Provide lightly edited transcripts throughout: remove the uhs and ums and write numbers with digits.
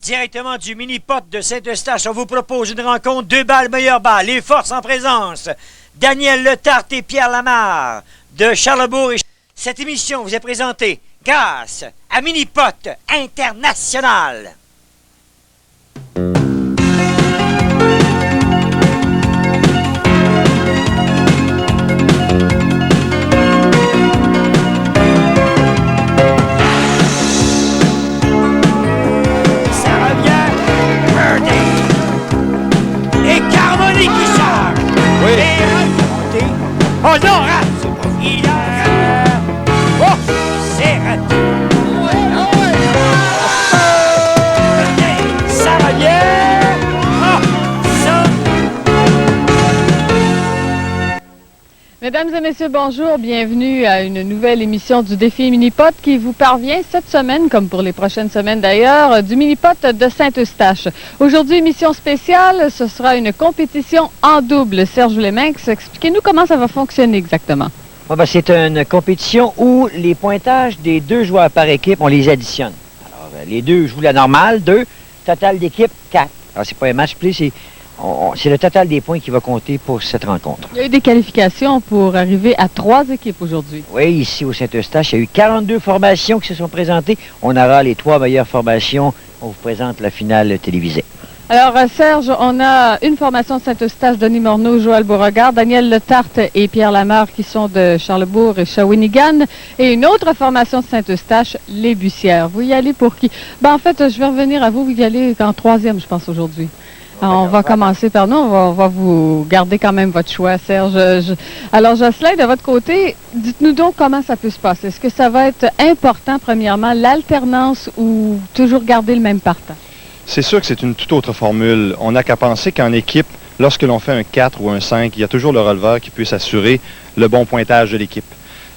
Directement du mini-pot de Saint-Eustache, on vous propose une rencontre 2 balles, meilleure balle. Les forces en présence, Daniel Letarte et Pierre Lamarre de Charlebourg. Cette émission vous est présentée grâce à Mini-Pot International. Oh non, rate! Il a raté! Oh! C'est raté! Ça va bien! Oh! Ça! Mesdames et messieurs, bonjour. Bienvenue à une nouvelle émission du Défi Mini-Pot qui vous parvient cette semaine, comme pour les prochaines semaines d'ailleurs, du Mini-Pot de Saint-Eustache. Aujourd'hui, émission spéciale, ce sera une compétition en double. Serge Leminx, expliquez-nous comment ça va fonctionner exactement. C'est une compétition où les pointages des 2 joueurs par équipe, on les additionne. Alors, les 2 jouent la normale, 2, total d'équipe, 4. Alors, c'est pas un match play, c'est le total des points qui va compter pour cette rencontre. Il y a eu des qualifications pour arriver à 3 équipes aujourd'hui. Oui, ici au Saint-Eustache, il y a eu 42 formations qui se sont présentées. On aura les 3 meilleures formations. On vous présente la finale télévisée. Alors, Serge, on a une formation de Saint-Eustache, Denis Morneau, Joël Beauregard, Daniel Letarte et Pierre Lamarre qui sont de Charlebourg et Shawinigan. Et une autre formation de Saint-Eustache, les Bussières. Vous y allez pour qui? En fait, je vais revenir à vous. Vous y allez en 3e, je pense, aujourd'hui. On va commencer par nous. On va vous garder quand même votre choix, Serge. Alors, Jocelyn, de votre côté, dites-nous donc comment ça peut se passer. Est-ce que ça va être important, premièrement, l'alternance ou toujours garder le même partant? C'est sûr que c'est une toute autre formule. On n'a qu'à penser qu'en équipe, lorsque l'on fait un 4 ou un 5, il y a toujours le releveur qui peut s'assurer le bon pointage de l'équipe.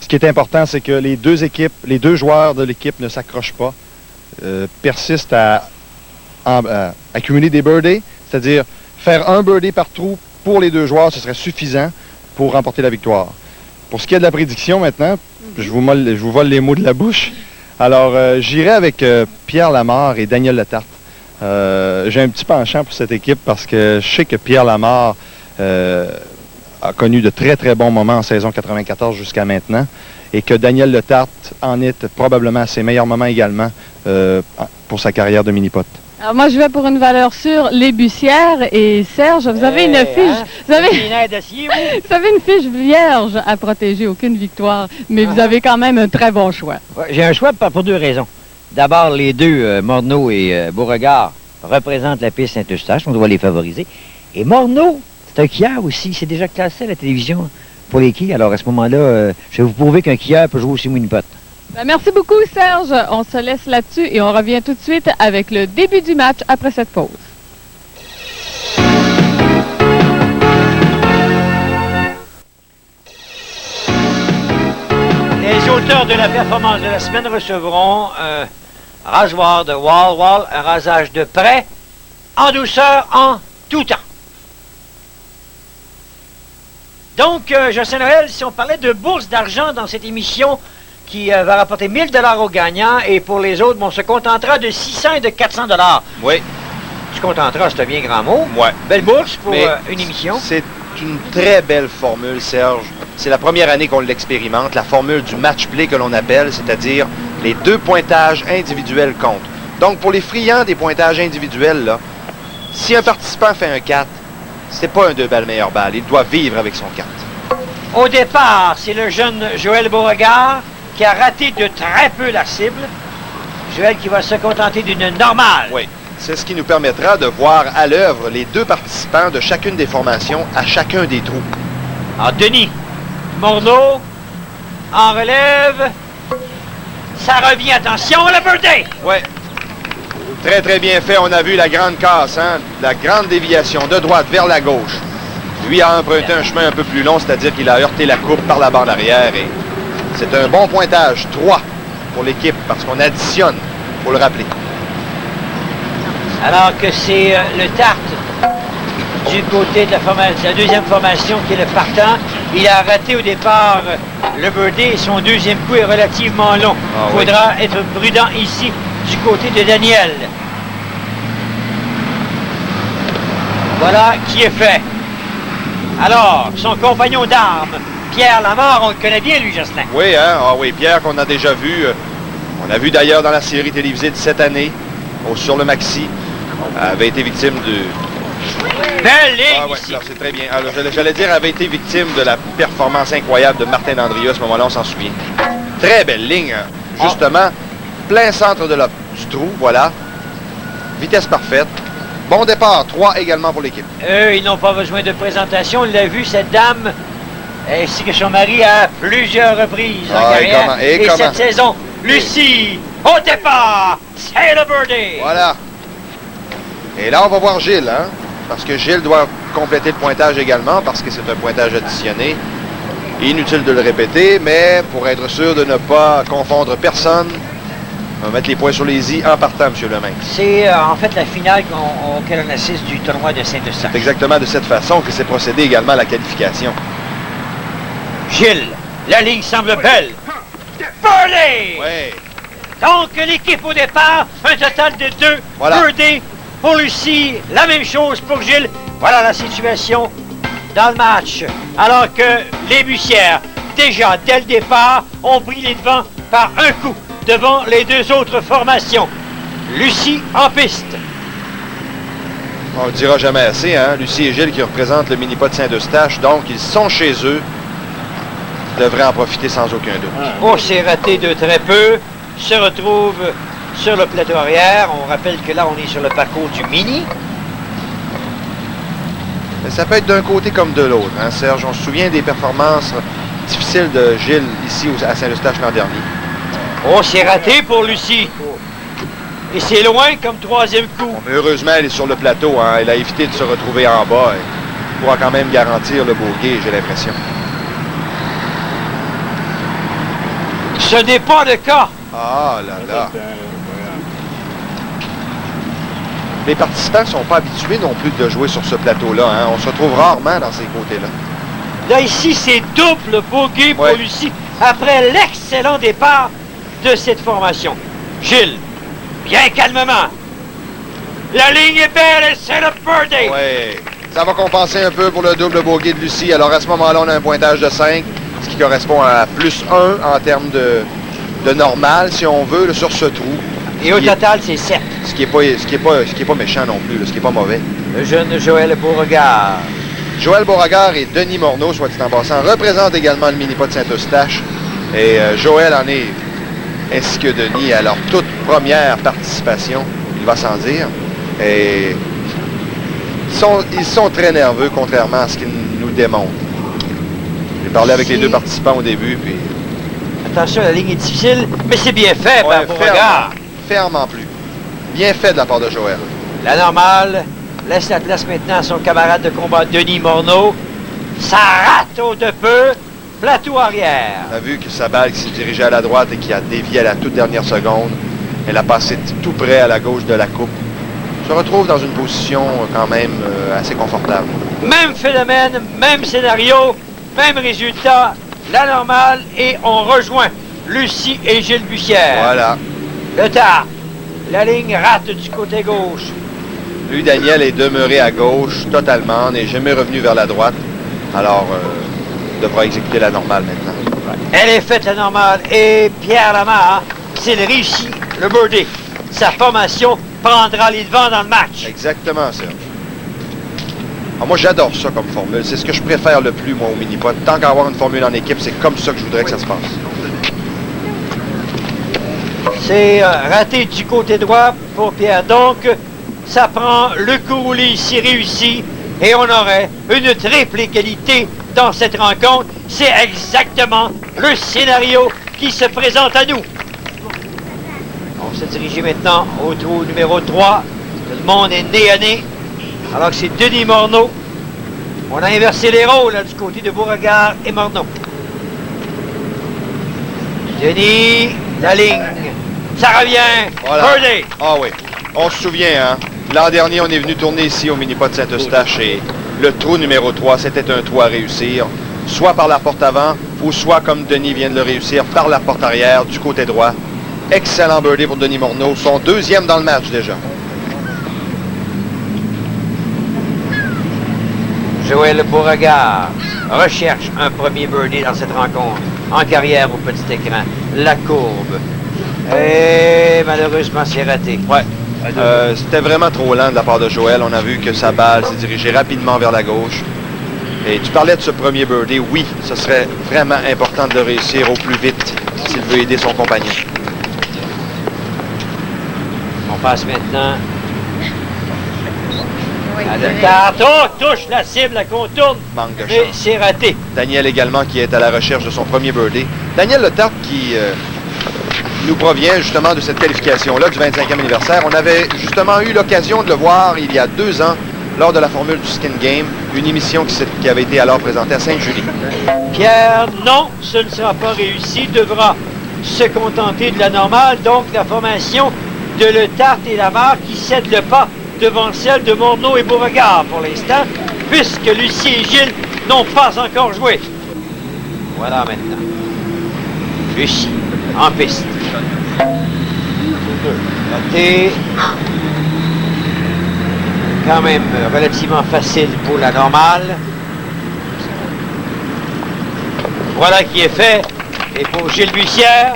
Ce qui est important, c'est que les 2 joueurs de l'équipe ne s'accrochent pas, persistent à accumuler des birdies, c'est-à-dire faire un birdie par trou pour les 2 joueurs, ce serait suffisant pour remporter la victoire. Pour ce qui est de la prédiction maintenant, je vous vole les mots de la bouche. Alors, j'irai avec Pierre Lamarre et Daniel Letarte. J'ai un petit penchant pour cette équipe parce que je sais que Pierre Lamarre a connu de très très bons moments en saison 94 jusqu'à maintenant et que Daniel Letarte en est probablement à ses meilleurs moments également pour sa carrière de mini-pot. Alors moi, je vais pour une valeur sûre, les Bussières. Et Serge, vous avez une fiche... Vous avez une fiche vierge à protéger, aucune victoire. Mais vous avez quand même un très bon choix. Ouais, j'ai un choix pour 2 raisons. D'abord, les 2, Morneau et Beauregard, représentent la piste Saint-Eustache. On doit les favoriser. Et Morneau, c'est un quilleur aussi. C'est déjà classé à la télévision pour les quilles. Alors à ce moment-là, je vais vous prouver qu'un quilleur peut jouer aussi mini-pot. Merci beaucoup, Serge. On se laisse là-dessus et on revient tout de suite avec le début du match après cette pause. Les auteurs de la performance de la semaine recevront un rasoir de Wall, un rasage de près, en douceur, en tout temps. Donc, Jocelyn Noël, si on parlait de bourse d'argent dans cette émission qui va rapporter 1 000 $ aux gagnants, et pour les autres, on se contentera de 600 et de 400 $. Oui. Se contentera, c'est un bien grand mot. Ouais. Belle bourse pour une émission. C'est une très belle formule, Serge. C'est la première année qu'on l'expérimente, la formule du match play que l'on appelle, c'est-à-dire les 2 pointages individuels comptent. Donc, pour les friands des pointages individuels, là, si un participant fait un 4, c'est pas un 2 balles meilleure balle. Il doit vivre avec son 4. Au départ, c'est le jeune Joël Beauregard qui a raté de très peu la cible. Joël qui va se contenter d'une normale. Oui. C'est ce qui nous permettra de voir à l'œuvre les 2 participants de chacune des formations à chacun des trous. Alors, Denis Morneau, en relève. Ça revient, attention, le birthday! Oui. Très, très bien fait. On a vu la grande casse, hein? La grande déviation de droite vers la gauche. Lui a emprunté un chemin un peu plus long, c'est-à-dire qu'il a heurté la coupe par la bande arrière. Et c'est un bon pointage, 3 pour l'équipe, parce qu'on additionne, il faut le rappeler. Alors que c'est le Tarte du côté de la deuxième formation qui est le partant. Il a raté au départ le birdie et son deuxième coup est relativement long. Il faudra être prudent ici du côté de Daniel. Voilà qui est fait. Alors, son compagnon d'armes, Pierre Lamarre, on le connaît bien, lui, Jocelyn. Oui, hein? Ah oui, Pierre, qu'on a déjà vu. On l'a vu d'ailleurs dans la série télévisée de cette année, sur le Maxi. Avait été victime de... Belle ligne Ah ouais, ici. là, c'est très bien. Alors, j'allais dire, avait été victime de la performance incroyable de Martin Landry à ce moment-là, on s'en souvient. Très belle ligne, hein. Justement, plein centre du trou, voilà. Vitesse parfaite. Bon départ, 3 également pour l'équipe. Eux, ils n'ont pas besoin de présentation. On l'a vu, cette dame, ainsi que son mari, à plusieurs reprises en Ah, et carrière. comment- et comment? cette saison, Lucie, au départ, c'est le birdie. Voilà. Et là, on va voir Gilles, hein? Parce que Gilles doit compléter le pointage également, parce que c'est un pointage additionné. Inutile de le répéter, mais pour être sûr de ne pas confondre personne, on va mettre les points sur les i en partant, M. Lemain. C'est en fait la finale auquel on assiste du tournoi de Saint-Eustache. C'est exactement de cette façon que s'est procédé également à la qualification. Gilles, la ligne semble belle. Birdie! Oui. Donc, l'équipe au départ, un total de 2 Voilà. birdies pour Lucie. La même chose pour Gilles. Voilà la situation dans le match. Alors que les Bussières, déjà dès le départ, ont pris les devants par un coup devant les deux autres formations. Lucie en piste. On ne le dira jamais assez, hein? Lucie et Gilles qui représentent le mini-pot de Saint-Eustache, donc ils sont chez eux. Ils devraient en profiter sans aucun doute. Oh, c'est raté de très peu. Se retrouve sur le plateau arrière. On rappelle que là, on est sur le parcours du mini. Mais ça peut être d'un côté comme de l'autre, hein, Serge? On se souvient des performances difficiles de Gilles ici à Saint-Eustache l'an dernier. Oh, c'est raté pour Lucie. Et c'est loin comme troisième coup. Bon, mais heureusement, elle est sur le plateau. Hein. Elle a évité de se retrouver en bas. Elle pourra quand même garantir le bogey, j'ai l'impression. Ce n'est pas le cas. Ah là là. Les participants ne sont pas habitués non plus de jouer sur ce plateau-là. Hein. On se retrouve rarement dans ces côtés-là. Là, ici, c'est double bogey pour Ouais. Lucie après l'excellent départ de cette formation. Gilles, bien calmement. La ligne est belle et c'est le birdie. Oui. Ça va compenser un peu pour le double bogey de Lucie. Alors à ce moment-là, on a un pointage de 5, ce qui correspond à plus 1 en termes de normal, si on veut, là, sur ce trou. Et au total, c'est 7. Ce qui est pas méchant non plus, là, ce qui est pas mauvais. Le jeune Joël Beauregard. Joël Beauregard et Denis Morneau, soit dit en passant, représentent également le mini-pot de Saint-Eustache. Et Joël en est, ainsi que Denis, à leur toute première participation, il va sans dire. Et ils sont très nerveux, contrairement à ce qu'ils nous démontrent. J'ai parlé avec les deux participants au début, puis... Attention, la ligne est difficile, mais c'est bien fait par Ouais, Beauregard. ferme en plus. Bien fait de la part de Joël. La normale laisse la place maintenant à son camarade de combat Denis Morneau. Ça rate au de peu. Plateau arrière. On a vu que sa balle qui s'est dirigée à la droite et qui a dévié à la toute dernière seconde. Elle a passé tout près à la gauche de la coupe. Se retrouve dans une position quand même assez confortable. Même phénomène, même scénario, même résultat. La normale et on rejoint Lucie et Gilles Bussière. Voilà. Le tard. La ligne rate du côté gauche. Lui, Daniel, est demeuré à gauche totalement, n'est jamais revenu vers la droite. Alors, devra exécuter la normale maintenant. Elle est faite la normale et Pierre Lamarre, s'il réussit le birdie, sa formation prendra les devants dans le match. Exactement, Serge. Ah, moi, j'adore ça comme formule. C'est ce que je préfère le plus, moi, au mini-pot. Tant qu'à avoir une formule en équipe, c'est comme ça que je voudrais que ça se passe. C'est raté du côté droit pour Pierre. Donc, ça prend le coup ici réussi et on aurait une triple égalité dans cette rencontre. C'est exactement le scénario qui se présente à nous. On s'est dirigé maintenant au trou numéro 3. Tout le monde est nez à nez. Alors que c'est Denis Morneau. On a inversé les rôles là, du côté de Beauregard et Morneau. Denis, la ligne. Ça revient. Voilà. Birdie. Ah oui. On se souvient, hein. L'an dernier, on est venu tourner ici au mini-pot de Saint-Eustache et le trou numéro 3, c'était un trou à réussir, soit par la porte avant, ou soit, comme Denis vient de le réussir, par la porte arrière, du côté droit. Excellent birdie pour Denis Morneau, son deuxième dans le match déjà. Joël Beauregard recherche un premier birdie dans cette rencontre. En carrière au petit écran. La courbe. Et malheureusement, c'est raté. Ouais. C'était vraiment trop lent de la part de Joël. On a vu que sa balle s'est dirigée rapidement vers la gauche. Et tu parlais de ce premier birdie. Oui, ce serait vraiment important de le réussir au plus vite s'il veut aider son compagnon. On passe maintenant Oui, à c'est le vrai. tarte. Oh, touche la cible, la contourne. Manque de Mais chance. c'est raté. Daniel également qui est à la recherche de son premier birdie. Daniel Letarte qui nous provient justement de cette qualification-là du 25e anniversaire. On avait justement eu l'occasion de le voir il y a 2 ans lors de la formule du Skin Game, une émission qui avait été alors présentée à Sainte-Julie. Pierre, non, ce ne sera pas réussi. Devra se contenter de la normale. Donc, la formation de Le Tarte et Lamar qui cède le pas devant celle de Morneau et Beauregard pour l'instant, puisque Lucie et Gilles n'ont pas encore joué. Voilà maintenant. Lucie, en piste. Noté. Quand même relativement facile pour la normale. Voilà qui est fait. Et pour Gilles Bussière,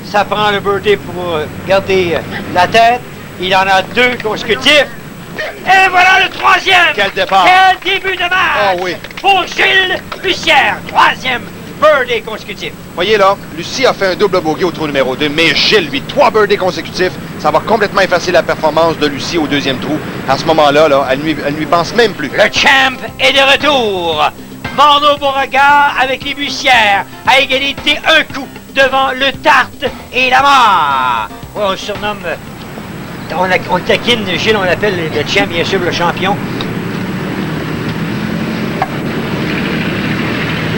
ça prend le birdie pour garder la tête. Il en a 2 consécutifs. Et voilà le 3e. Quel départ! Quel début de match! Oh oui! Pour Gilles Bussière, 3e birdie consécutif. Voyez là, Lucie a fait un double bogey au trou numéro 2, mais Gilles, lui, 3 birdies consécutifs. Ça va complètement effacer la performance de Lucie au 2e trou. À ce moment-là, elle lui pense même plus. Le champ est de retour. Morneau-Beauregard avec les Bussières à égalité un coup devant le Tarte et Lamar. Ouais, on le surnomme, on le taquine, Gilles, on l'appelle le champ, bien sûr, le champion.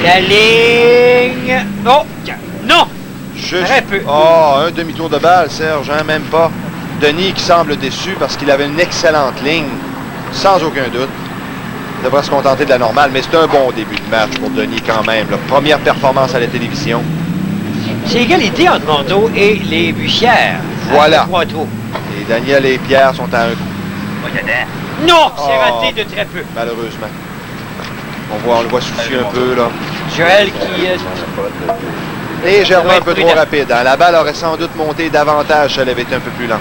La ligne... Oh, non! Juste. Très peu. Oh, un demi-tour de balle, Serge, hein, même pas. Denis qui semble déçu parce qu'il avait une excellente ligne, sans aucun doute. Il devrait se contenter de la normale, mais c'est un bon début de match pour Denis quand même. La première performance à la télévision. C'est égalité entre Morneau et les Bussières. Voilà. 3 trous. Et Daniel et Pierre sont à un coup, Non, c'est Oh. raté de très peu. malheureusement. On le voit soucieux un peu, là. Joël qui... Légèrement Ouais, un peu trop prudent. rapide. Hein. La balle aurait sans doute monté davantage si elle avait été un peu plus lente.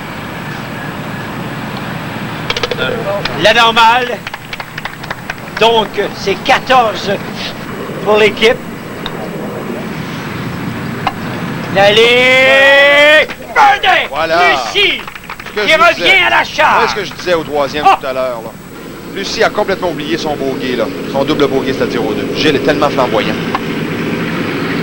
La normale. Donc, c'est 14 pour l'équipe. La ligne. Birdie! Voilà. Lucie Ce que qui je vous disais. revient à la Ouais, charge. ce que je disais au 3e Oh. tout à l'heure, là. Lucie a complètement oublié son bogey, là. Son double bogey, c'est-à-dire au 2. Gilles est tellement flamboyant.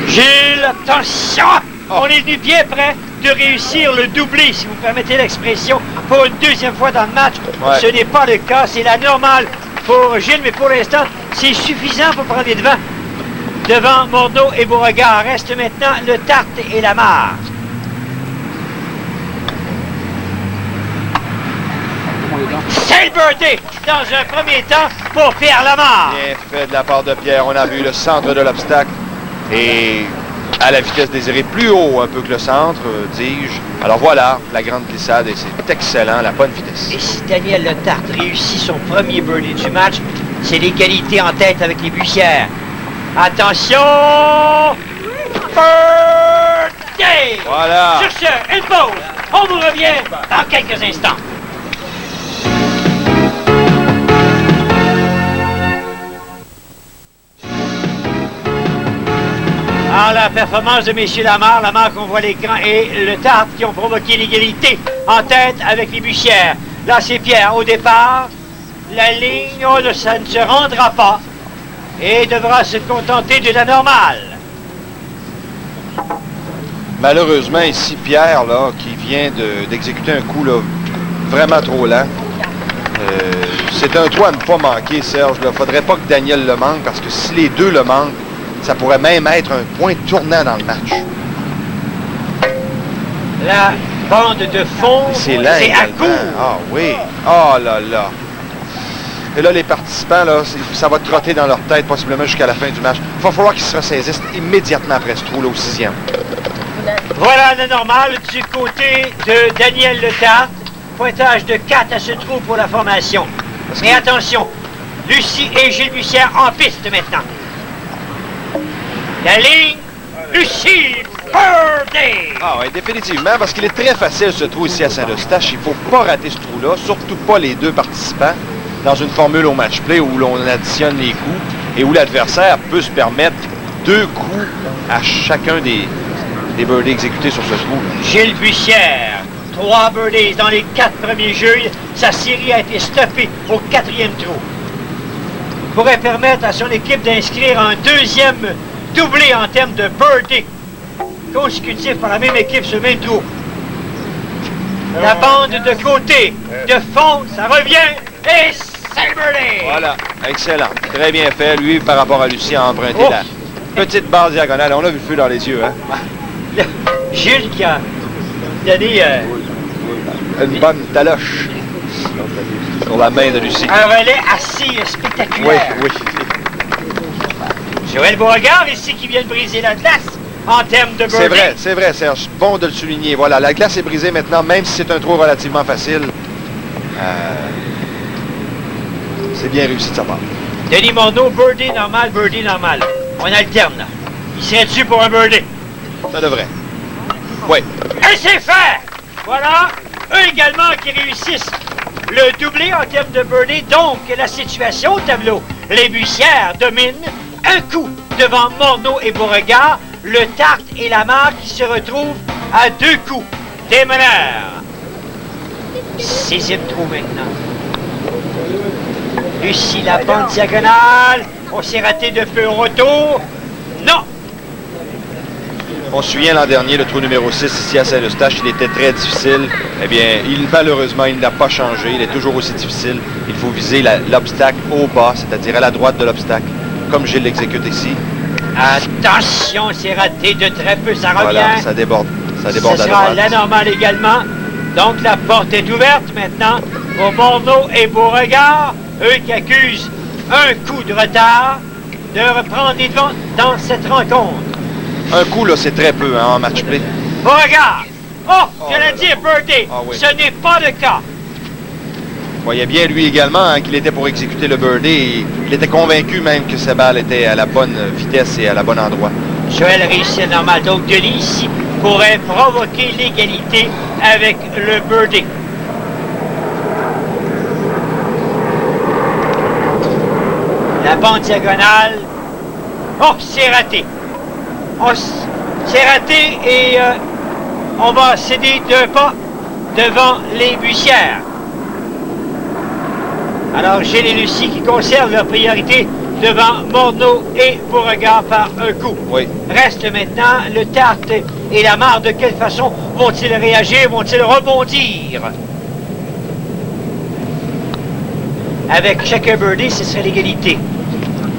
Gilles, attention! Oh. On est venu bien près de réussir le doublé, si vous permettez l'expression, pour une 2e fois dans le match. Ouais. Ce n'est pas le cas, c'est la normale pour Gilles, mais pour l'instant, c'est suffisant pour prendre les devants. Devant Morneau et Beauregard, reste maintenant le Tarte et Lamar. C'est le birdie dans un premier temps pour Pierre Lamar. Bien fait de la part de Pierre. On a vu le centre de l'obstacle. Et à la vitesse désirée, plus haut un peu que le centre, dis-je. Alors voilà, la grande glissade, et c'est excellent, la bonne vitesse. Et si Daniel Le Tarte réussit son premier birdie du match, c'est l'égalité en tête avec les Bussières. Attention! Birdie! Voilà. Sur ce, une pause. On vous revient dans quelques instants. Alors, la performance de messieurs Lamar qu'on voit à l'écran, et le Tarte qui ont provoqué l'égalité en tête avec les Bussières. Là, c'est Pierre au départ. La ligne, oh, ça ne se rendra pas et devra se contenter de la normale. Malheureusement, ici, Pierre, là, qui vient d'exécuter un coup, là, vraiment trop lent. C'est un trou à ne pas manquer, Serge. Il ne faudrait pas que Daniel le manque, parce que si les deux le manquent, ça pourrait même être un point tournant dans le match. La bande de fond, C'est lent c'est à également. court. Ah oui. Oh là là. Et là, les participants, là, ça va trotter dans leur tête possiblement jusqu'à la fin du match. Il va falloir qu'ils se ressaisissent immédiatement après ce trou, là, au 6e. Voilà le normal du côté de Daniel Le Tarte. Pointage de 4 à ce trou pour la formation. Mais attention, Lucie et Gilles Bussière en piste maintenant. La ligne, Lucie Birdie! Ah oui, définitivement, parce qu'il est très facile ce trou ici à Saint-Eustache. Il ne faut pas rater ce trou-là, surtout pas les deux participants dans une formule au match-play où l'on additionne les coups et où l'adversaire peut se permettre 2 coups à chacun des birdies exécutés sur ce trou. Gilles Bussière, 3 birdies dans les 4 premiers jeux. Sa série a été stoppée au 4e trou. Pourrait permettre à son équipe d'inscrire un 2e doublé en termes de birdie consécutif par la même équipe sur le même trou. La bande de côté, de fond, ça revient et c'est birdie! Voilà, excellent. Très bien fait. Lui, par rapport à Lucie, a emprunté Oh. la petite barre diagonale. On a vu le feu dans les yeux, hein? Gilles qui a donné Une bonne taloche sur la main de Lucie. un relais assez spectaculaire. Oui. Joël Beauregard ici qui vient de briser la glace en termes de birdie. C'est vrai, Serge. Bon de le souligner. Voilà, la glace est brisée maintenant, même si c'est un trou relativement facile. C'est bien réussi de sa part. Denis Morneau, birdie normal, birdie normal. On alterne là. Il serait dessus pour un birdie. Ça devrait. Oui. Et c'est fait! Voilà, eux également qui réussissent le doublé en termes de birdie. Donc, la situation au tableau. Les Bussières dominent un coup devant Morneau et Beauregard. Le Tarte et Lamarre qui se retrouvent à 2 coups des meneurs. 6e trou maintenant. Lucie, la bande diagonale. On s'est raté de peu au retour. Non! On se souvient l'an dernier, le trou numéro 6 ici à Saint-Eustache, il était très difficile. Eh bien, malheureusement, il n'a pas changé. Il est toujours aussi difficile. Il faut viser l'obstacle au bas, c'est-à-dire à la droite de l'obstacle, comme Gilles l'exécute ici. Attention, c'est raté de très peu, ça revient. Voilà, ça déborde. Ça déborde Ce à sera droite. la normale également. Donc la porte est ouverte maintenant pour Morneau et Beauregard, eux qui accusent un coup de retard, de reprendre les devants dans cette rencontre. Un coup, là, c'est très peu hein, en match-play. Beauregard! Oh, Oh j'allais là là. dire birdie. Ah oui. Ce n'est pas le cas. Voyait bien, lui également, hein, qu'il était pour exécuter le birdie. Et il était convaincu même que sa balle était à la bonne vitesse et à la bonne endroit. Joël réussit la normale. Donc Denis ici pourrait provoquer l'égalité avec le birdie. La bande diagonale. Oh, c'est raté. Oh, c'est raté et on va céder 2 pas devant les Bussières. Alors, Gilles et Lucie qui conservent leur priorité devant Morneau et Beauregard par un coup. Oui. Reste maintenant le Tarte et Lamarre. De quelle façon vont-ils réagir? Vont-ils rebondir? Avec chacun birdie, ce serait l'égalité.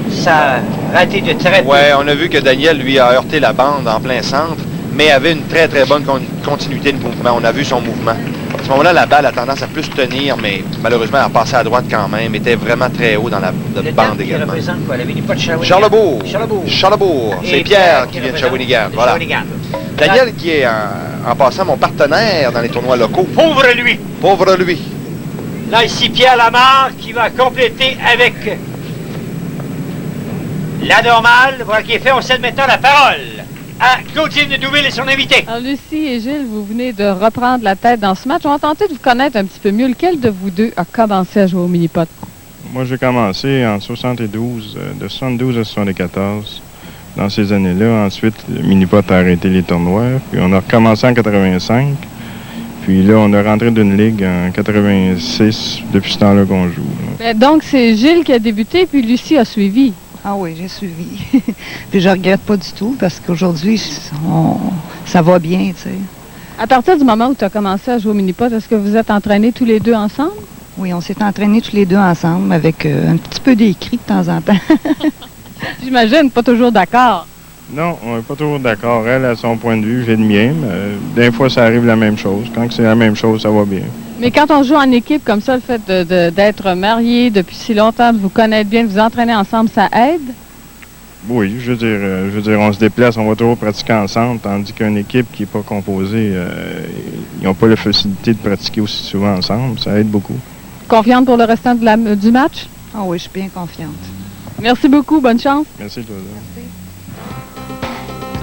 Ça a raté de très peu. Ouais, on a vu que Daniel, lui, a heurté la bande en plein centre, mais avait une très, très bonne continuité de mouvement. On a vu son mouvement. À ce moment-là, la balle a tendance à plus tenir, mais malheureusement, elle a passé à droite quand même. Elle était vraiment très haut dans la Le bande Tarte qui également. représente quoi? La Mini-Pot de Shawinigan. Charlebourg. Charlebourg. Charlebourg. C'est Et Pierre qui vient de représente Shawinigan. Voilà. Shawinigan. Daniel qui est, en passant, mon partenaire dans les tournois locaux. Pauvre lui. Pauvre lui. Là, ici, Pierre Lamarre qui va compléter avec la normale. Voilà qui est fait. On cède maintenant la parole à Claudine Douville et son invité. Alors, Lucie et Gilles, vous venez de reprendre la tête dans ce match. On va tenter de vous connaître un petit peu mieux. Lequel de vous deux a commencé à jouer au mini-pot? Moi, j'ai commencé en 72, de 72 à 74. Dans ces années-là, ensuite, le mini-pot a arrêté les tournois. Puis on a recommencé en 85. Puis là, on est rentré d'une ligue en 86, depuis ce temps-là qu'on joue. Là. Donc, c'est Gilles qui a débuté, puis Lucie a suivi. Ah oui, j'ai suivi. Puis je regrette pas du tout parce qu'aujourd'hui, ça va bien, tu sais. À partir du moment où tu as commencé à jouer au mini-pot, est-ce que vous êtes entraînés tous les deux ensemble? Oui, on s'est entraînés tous les deux ensemble avec un petit peu d'écrit de temps en temps. J'imagine, pas toujours d'accord. Non, on n'est pas toujours d'accord. Elle a son point de vue, j'ai le mien. Mais des fois, ça arrive la même chose. Quand c'est la même chose, ça va bien. Mais quand on joue en équipe comme ça, le fait d'être marié depuis si longtemps, de vous connaître bien, de vous entraîner ensemble, ça aide? Oui, je veux dire, on se déplace, on va toujours pratiquer ensemble, tandis qu'une équipe qui n'est pas composée, ils n'ont pas la facilité de pratiquer aussi souvent ensemble. Ça aide beaucoup. Confiante pour le restant du match? Ah oui, je suis bien confiante. Merci beaucoup. Bonne chance. Merci, toi.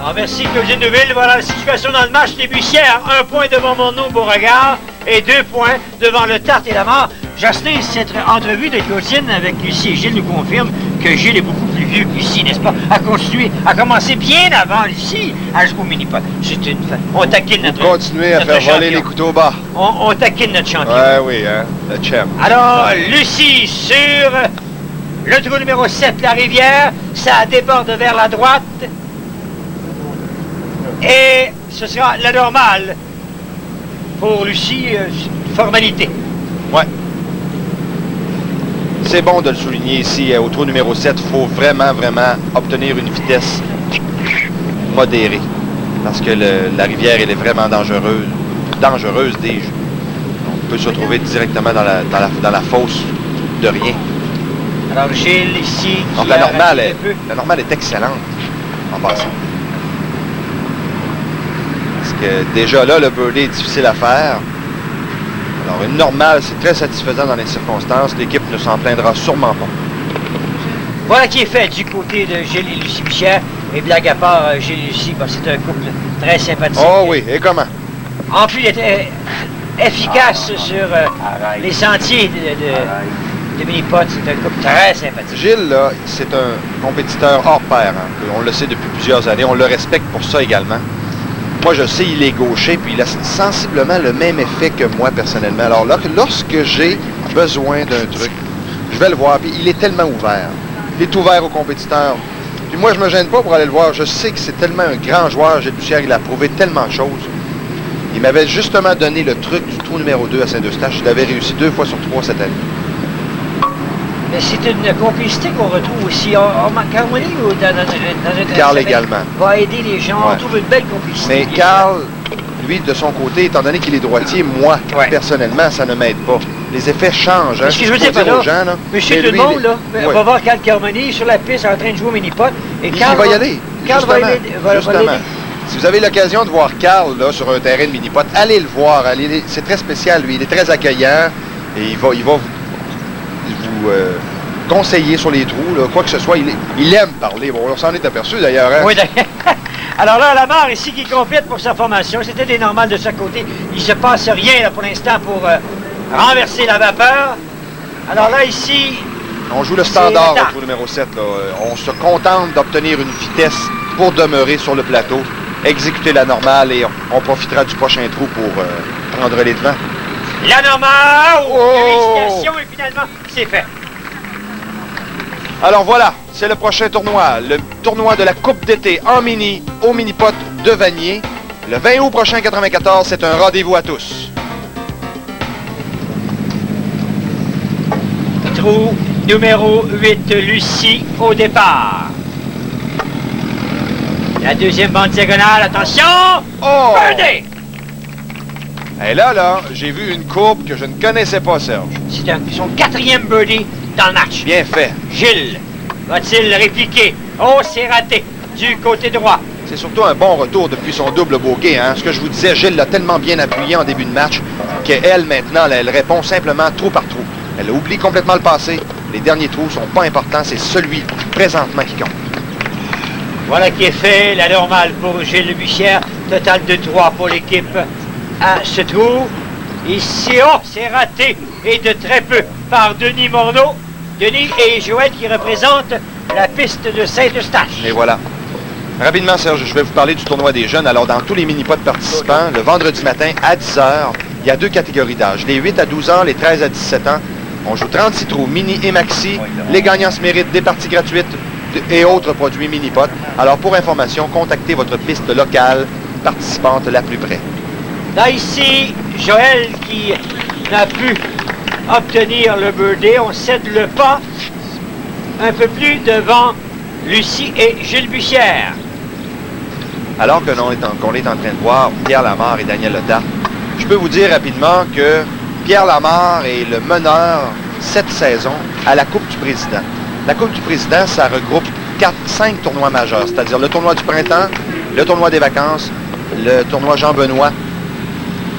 Ah, merci, Claudine Neuville. Voilà la situation dans le match. Les Bussières, 1 point devant Morneau, Beauregard, et 2 points devant le Tarte et la Mare. Jocelyn, cette entrevue de Claudine avec Lucie et Gilles nous confirme que Gilles est beaucoup plus vieux que Lucie, n'est-ce pas? A commencé bien avant Lucie à jouer au mini-pot. C'est une fin. On taquine notre Continuez à notre faire voler champion. les couteaux bas. On taquine notre champion. Ouais, oui, hein, le champ. Alors, Lucie, sur le trou numéro 7, la rivière, ça déborde vers la droite. Et ce sera la normale. Pour Lucie, formalité. Ouais. C'est bon de le souligner ici, au trou numéro 7, il faut vraiment, vraiment obtenir une vitesse modérée. Parce que la rivière, elle est vraiment dangereuse. Dangereuse, dis-je. On peut se retrouver directement dans la fosse de rien. Alors, Gilles, ici... Donc la normale est excellente, en passant. Parce que déjà là, le birdie est difficile à faire. Alors, une normale, c'est très satisfaisant dans les circonstances. L'équipe ne s'en plaindra sûrement pas. Voilà qui est fait du côté de Gilles et Lucie Bichère. Et blague à part, Gilles et Lucie, c'est un couple très sympathique. Oh oui, et comment? En plus, il était efficace sur les sentiers de mini-pot. C'est un couple très sympathique. Gilles, là, c'est un compétiteur hors pair. Hein. On le sait depuis plusieurs années. On le respecte pour ça également. Moi, je sais, il est gaucher, puis il a sensiblement le même effet que moi, personnellement. Alors, lorsque j'ai besoin d'un truc, je vais le voir, puis il est tellement ouvert. Il est ouvert aux compétiteurs. Puis moi, je me gêne pas pour aller le voir. Je sais que c'est tellement un grand joueur, Gilles Bussière, il a prouvé tellement de choses. Il m'avait justement donné le truc du trou numéro 2 à Saint-Eustache. Il avait réussi 2 fois sur 3 cette année. Mais c'est une complicité qu'on retrouve aussi. Carmoni ou dans Carl également. Va aider les gens. Ouais. On trouve une belle complicité. Mais Carl, lui, de son côté, étant donné qu'il est droitier, moi, personnellement, ça ne m'aide pas. Les effets changent. Hein, ce que je veux dire, aux gens, là. Monsieur tout le monde, là, on va voir Carl Carmoni sur la piste en train de jouer au mini-pot. Et Il Carl va y aller. Carl va Justement. l'aider. Si vous avez l'occasion de voir Carl là, sur un terrain de mini-pot, allez le voir. C'est très spécial, lui. Il est très accueillant et il va vous conseiller sur les trous, là, quoi que ce soit. Il aime parler. Bon, on s'en est aperçu d'ailleurs. Hein? Oui, d'ailleurs. Alors là, la Mare ici qui complète pour sa formation. C'était des normales de chaque côté. Il ne se passe rien là, pour l'instant pour renverser la vapeur. Alors là, ici... On joue le standard au trou numéro 7. Là. On se contente d'obtenir une vitesse pour demeurer sur le plateau, exécuter la normale et on profitera du prochain trou pour prendre les devants. La normale! Félicitations et finalement, c'est fait. Alors voilà, c'est le prochain tournoi. Le tournoi de la Coupe d'été en mini au mini-pot de Vanier. Le 20 août prochain 94, c'est un rendez-vous à tous. Trou numéro 8, Lucie au départ. La deuxième bande diagonale, attention! Oh! Birdie! Et là, j'ai vu une courbe que je ne connaissais pas, Serge. C'est son 4e birdie dans le match. Bien fait. Gilles, va-t-il répliquer? Oh, c'est raté du côté droit. C'est surtout un bon retour depuis son double bogey. Hein? Ce que je vous disais, Gilles l'a tellement bien appuyé en début de match qu'elle, maintenant, là, elle répond simplement trou par trou. Elle oublie complètement le passé. Les derniers trous sont pas importants. C'est celui présentement qui compte. Voilà qui est fait. La normale pour Gilles Bussière. Total de 3 pour l'équipe à ce trou. Ici, oh, c'est raté. Et de très peu par Denis Morneau. Denis et Joël qui représentent la piste de Saint-Eustache. Et voilà. Rapidement, Serge, je vais vous parler du tournoi des jeunes. Alors, dans tous les mini-pots participants, le vendredi matin à 10 h, il y a 2 catégories d'âge. Les 8 à 12 ans, les 13 à 17 ans. On joue 36 trous mini et maxi. Les gagnants se méritent des parties gratuites et autres produits mini-pot. Alors, pour information, contactez votre piste locale participante la plus près. Là, ici, Joël qui n'a pu obtenir le birdie. On cède le pas un peu plus devant Lucie et Gilles Bussière. Alors que qu'on est en train de voir Pierre Lamarre et Daniel Letarte, je peux vous dire rapidement que Pierre Lamarre est le meneur cette saison à la Coupe du Président. La Coupe du Président, ça regroupe 5 tournois majeurs, c'est-à-dire le tournoi du printemps, le tournoi des vacances, le tournoi Jean-Benoît,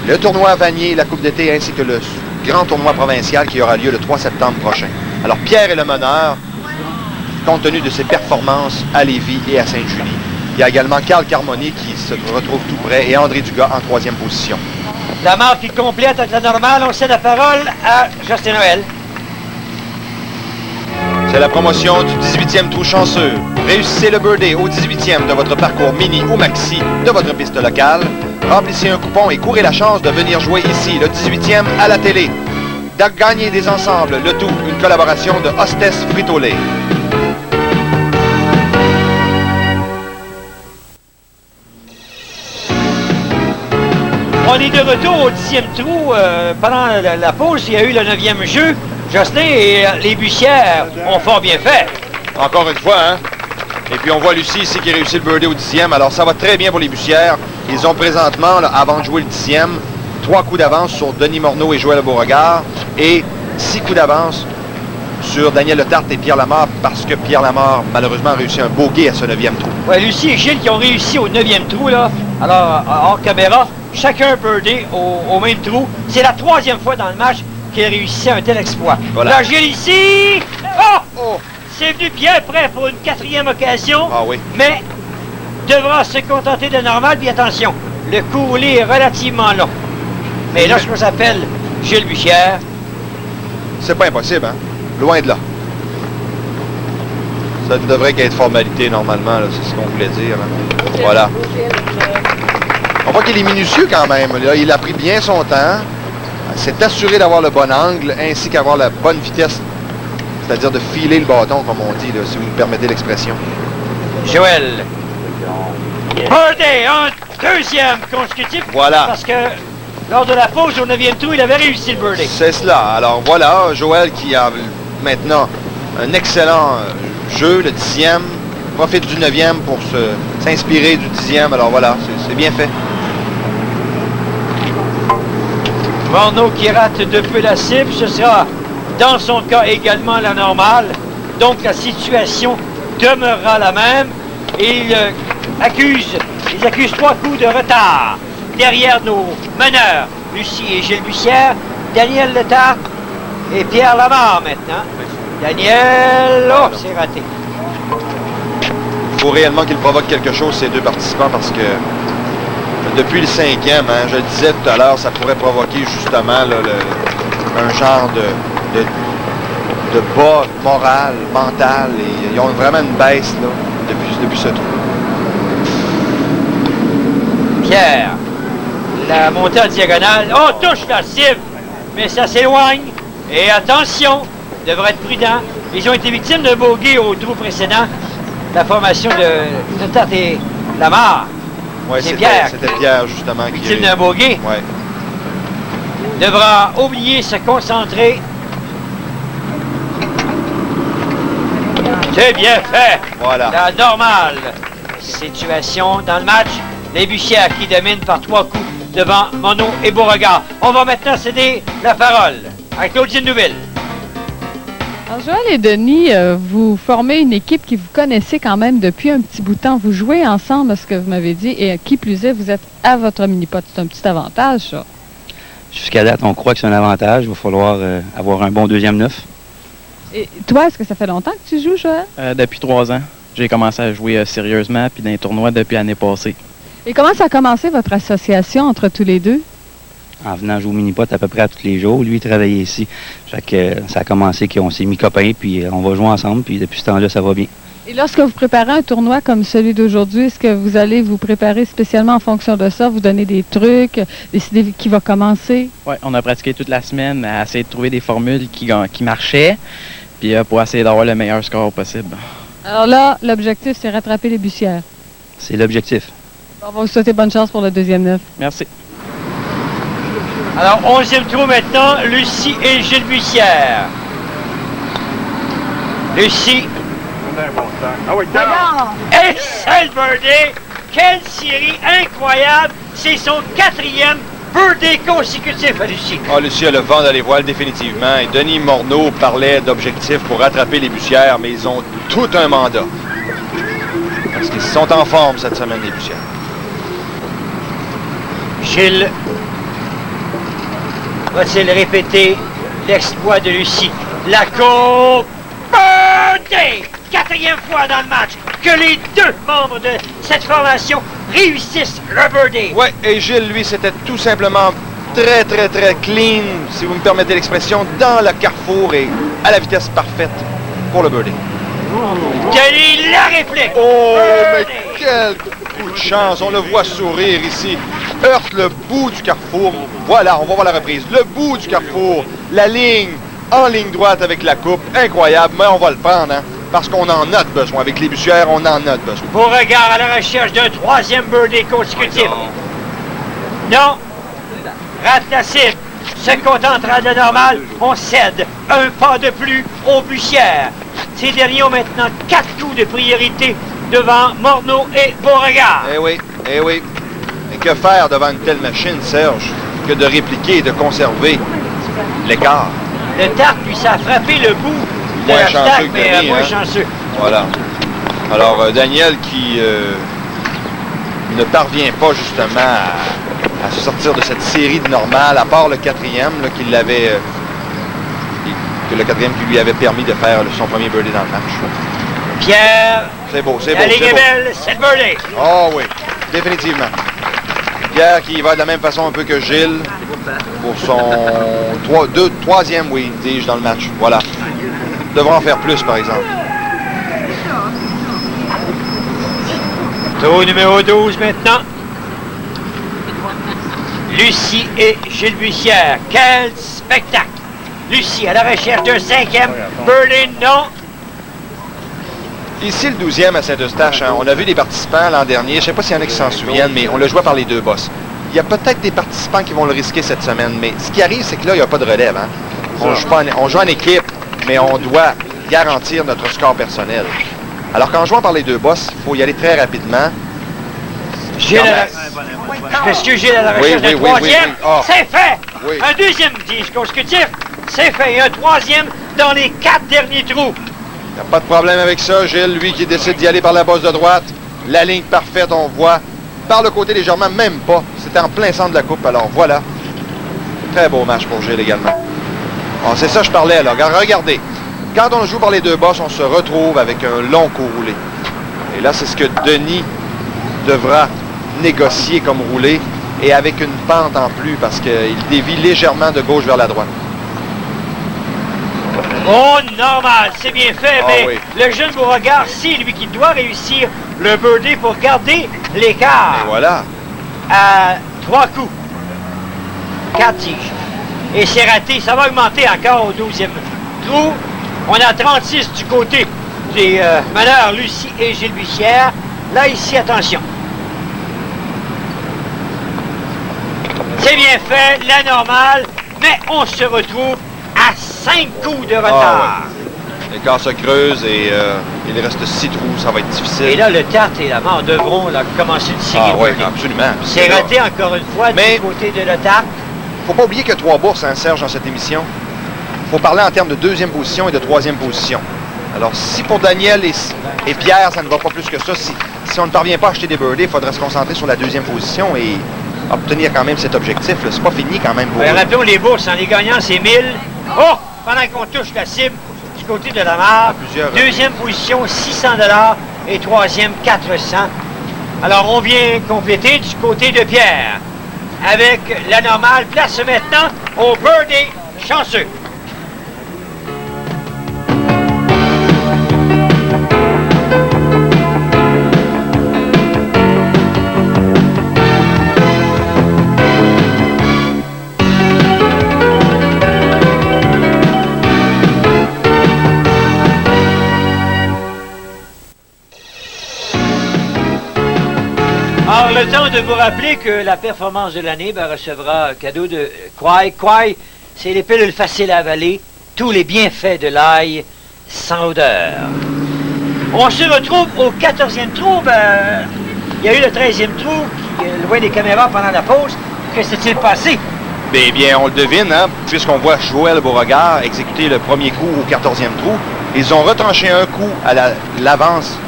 le tournoi Vanier, la Coupe d'été, ainsi que le grand tournoi provincial qui aura lieu le 3 septembre prochain. Alors Pierre est le meneur, compte tenu de ses performances à Lévis et à Sainte-Julie. Il y a également Carl Carmoni qui se retrouve tout près et André Dugas en 3e position. La marque qui complète avec la normale, on cède la parole à Justin Noël. C'est la promotion du 18e trou chanceux. Réussissez le birdie au 18e de votre parcours mini ou maxi de votre piste locale. Remplissez un coupon et courez la chance de venir jouer ici, le 18e à la télé. Gagner des ensembles, le tout, une collaboration de Hostess Frito-Lay. On est de retour au 10e trou. Pendant la pause, il y a eu le 9e jeu. Justin et les Bussières ont fort bien fait. Encore une fois, hein? Et puis on voit Lucie ici qui réussit le birdie au 10e. Alors ça va très bien pour les Bussières. Ils ont présentement, là, avant de jouer le 10e, 3 coups d'avance sur Denis Morneau et Joël Beauregard et 6 coups d'avance sur Daniel Letarte et Pierre Lamarre parce que Pierre Lamarre, malheureusement, a réussi un bogey à ce 9e trou. Ouais, Lucie et Gilles qui ont réussi au 9e trou, là. Alors, hors caméra, chacun un birdie au même trou. C'est la 3e fois dans le match qu'il a réussi un tel exploit. Voilà. Là, Gilles ici! Oh! C'est venu bien près pour une 4e occasion. Ah oui. Mais devra se contenter de normal. Puis attention, le courrier est relativement long. Mais lorsqu'on s'appelle Gilles Bussière, C'est pas impossible, hein? Loin de là. Ça devrait être formalité normalement, là, c'est ce qu'on voulait dire. Hein? Voilà. On voit qu'il est minutieux quand même. Là. Il a pris bien son temps. C'est assuré d'avoir le bon angle ainsi qu'avoir la bonne vitesse. C'est-à-dire de filer le bâton, comme on dit, là, si vous me permettez l'expression. Joël. Birdie, un 2e consécutif. Voilà. Parce que lors de la pause au 9e trou, il avait réussi le birdie. C'est cela. Alors voilà, Joël qui a maintenant un excellent jeu, le 10e. Profite du 9e pour s'inspirer du 10e. Alors voilà, c'est bien fait. Morneau qui rate de peu la cible, ce sera dans son cas également la normale. Donc la situation demeurera la même. Et ils accusent 3 coups de retard. Derrière nos meneurs, Lucie et Gilles Bussière, Daniel Letarte et Pierre Lamarre maintenant. Daniel, oh, c'est raté. Il faut réellement qu'ils provoquent quelque chose, ces deux participants, parce que depuis le 5e, hein, je le disais tout à l'heure, ça pourrait provoquer justement là, un genre de bas moral, mental. Et ils ont vraiment une baisse là, depuis ce trou. Pierre, la montée en diagonale. Oh, touche la cible, mais ça s'éloigne. Et attention, devrait être prudent. Ils ont été victimes d'un bogey au trou précédent. La formation de Letarte et Lamarre. Ouais, c'est Pierre. C'était Pierre, justement. Victime d'un bogey. Ouais. Devra oublier, se concentrer. C'est bien fait. Voilà. La normale situation dans le match. Les Bussières qui dominent par 3 coups devant Morneau et Beauregard. On va maintenant céder la parole à Claudine Nouvelle. Alors, Joël et Denis, vous formez une équipe qui vous connaissez quand même depuis un petit bout de temps. Vous jouez ensemble, à ce que vous m'avez dit, et qui plus est, vous êtes à votre mini-pot. C'est un petit avantage, ça. Jusqu'à date, on croit que c'est un avantage. Il va falloir avoir un bon 2e 9. Et toi, est-ce que ça fait longtemps que tu joues, Joël? Depuis 3 ans. J'ai commencé à jouer sérieusement, puis dans les tournois depuis l'année passée. Et comment ça a commencé, votre association entre tous les deux? En venant jouer au mini-pot à peu près à tous les jours. Lui, il travaillait ici. Fait que, ça a commencé qu'on s'est mis copains, puis on va jouer ensemble, puis depuis ce temps-là, ça va bien. Et lorsque vous préparez un tournoi comme celui d'aujourd'hui, est-ce que vous allez vous préparer spécialement en fonction de ça, vous donner des trucs, décider qui va commencer? Oui, on a pratiqué toute la semaine à essayer de trouver des formules qui marchaient, puis pour essayer d'avoir le meilleur score possible. Alors là, l'objectif, c'est rattraper les Bussières. C'est l'objectif. On va vous souhaiter bonne chance pour le 2e 9. Merci. Alors, 11e trou maintenant, Lucie et Gilles Bussière. Lucie. Excellent birdie! Quelle série incroyable! C'est son 4e birdie consécutif à Lucie. Ah, Lucie a le vent dans les voiles définitivement. Et Denis Morneau parlait d'objectifs pour rattraper les Bussières, mais ils ont tout un mandat. Parce qu'ils sont en forme cette semaine, les Bussières. Gilles va-t-il répéter l'exploit de Lucie? La coupe birdie! Quatrième fois dans le match que les deux membres de cette formation réussissent le birdie. Ouais, et Gilles, lui, c'était tout simplement très, très, très clean, si vous me permettez l'expression, dans le carrefour et à la vitesse parfaite pour le birdie. Quelle est la réplique? Oh, mais quel coup de chance! On le voit sourire ici. Heurte le bout du carrefour. Voilà, on va voir la reprise. Le bout du carrefour. La ligne en ligne droite avec la coupe. Incroyable, mais on va le prendre, hein? Parce qu'on en a besoin. Avec les Bussières, on en a besoin. Beauregard à la recherche d'un troisième birdie consécutif. Non. Rate la cible. Se contentera de normal. On cède un pas de plus aux Bussières. Ces derniers ont maintenant 4 coups de priorité devant Morneau et Beauregard. Eh oui, eh oui. Et que faire devant une telle machine, Serge, que de répliquer et de conserver l'écart? Le Tarte, lui, ça a frappé le bout de Moins la chanceux stack, que mais Denis, moins hein? chanceux. Voilà. Alors, Daniel qui ne parvient pas justement à se sortir de cette série de normales, à part le quatrième là, qui l'avait... que le quatrième qui lui avait permis de faire son premier birdie dans le match. Pierre, C'est beau, c'est beau, la ligne c'est est beau. belle, c'est le birdie. Oh oui, définitivement. Pierre qui va de la même façon un peu que Gilles pour son troisième, oui, dis-je, dans le match. Voilà. Devra en faire plus, par exemple. Trou numéro 12 maintenant. Lucie et Gilles Bussière. Quel spectacle! Lucie à la recherche d'un cinquième. Berlin, non. Ici, le 12e à Saint-Eustache, hein, on a vu des participants l'an dernier. Je ne sais pas s'il y en a qui s'en souviennent, mais on le jouait par les deux bosses. Il y a peut-être des participants qui vont le risquer cette semaine, mais ce qui arrive, c'est que là, il n'y a pas de relève. Hein. On joue en équipe, mais on doit garantir notre score personnel. Alors qu'en jouant par les deux bosses, il faut y aller très rapidement. Gilles, monsieur Gilles à la recherche d'un troisième. Oh. C'est fait! Oui. Un deuxième tige consécutif. C'est fait. Et un troisième dans les 4 derniers trous. Il n'y a pas de problème avec ça, Gilles. Lui qui décide d'y aller par la bosse de droite. La ligne parfaite, on voit. Par le côté légèrement, même pas. C'était en plein centre de la coupe, alors voilà. Très beau match pour Gilles également. Bon, c'est ça que je parlais, là. Regardez. Quand on joue par les deux bosses, on se retrouve avec un long coup roulé. Et là, c'est ce que Denis devra négocier comme roulé. Et avec une pente en plus, parce qu'il dévie légèrement de gauche vers la droite. Oh, normal, c'est bien fait, Ah mais oui. le jeune Beauregard, c'est lui qui doit réussir le birdie pour garder l'écart Et voilà. à 3 coups. 4 tiges. Et c'est raté, ça va augmenter encore au 12e trou. On a 36 du côté des meneurs Lucie et Gilles Bussière. Là, ici, attention. C'est bien fait, la normale, mais on se retrouve à 5 coups de retard. L'écart se creuse et il reste 6 trous, ça va être difficile. Et là, le Tarte et la mort devront là, commencer une série de oui, birdies. absolument. C'est raté encore une fois Mais- du côté de le Tarte. Faut pas oublier qu'il y a 3 bourses, hein, Serge, dans cette émission. Faut parler en termes de deuxième position et de troisième position. Alors, si pour Daniel et Pierre, ça ne va pas plus que ça, si on ne parvient pas à acheter des birdies, il faudrait se concentrer sur la deuxième position et obtenir quand même cet objectif. C'est pas fini quand même pour eux. Rappelons les bourses, en les gagnant, c'est 1000. Oh! Pendant qu'on touche la cible du côté de la mare. plusieurs Deuxième position, 600 $ et troisième, 400. Alors, on vient compléter du côté de Pierre. Avec la normale, place maintenant au birdie chanceux. Alors, le temps de vous rappeler que la performance de l'année recevra un cadeau de Kwai. Kwai, c'est les pilules faciles à avaler, tous les bienfaits de l'ail sans odeur. On se retrouve au 14e trou. Il y a eu le 13e trou qui est loin des caméras pendant la pause. Que s'est-il passé? Eh bien, on le devine, hein, puisqu'on voit Joël Beauregard exécuter le premier coup au 14e trou. Ils ont retranché un coup à l'avance,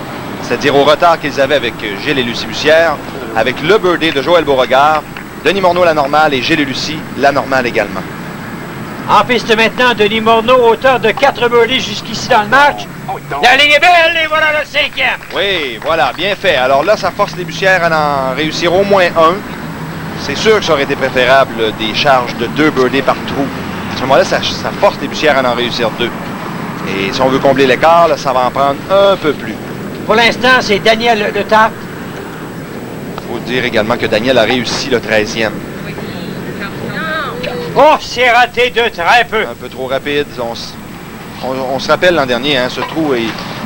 c'est-à-dire au retard qu'ils avaient avec Gilles et Lucie Bussière, avec le birdie de Joël Beauregard, Denis Morneau la normale et Gilles et Lucie la normale également. En piste maintenant, Denis Morneau, auteur de 4 birdies jusqu'ici dans le match. La ligne est belle et voilà le 5e. Oui, voilà, bien fait. Alors là, ça force les Bussières à en réussir au moins un. C'est sûr que ça aurait été préférable des charges de 2 birdies par trou. À ce moment-là, ça force les Bussières à en réussir 2. Et si on veut combler l'écart, ça va en prendre un peu plus. Pour l'instant, c'est Daniel Letarte. Il faut dire également que Daniel a réussi le 13e. Oh, c'est raté de très peu. Un peu trop rapide. On se rappelle l'an dernier, hein, ce trou,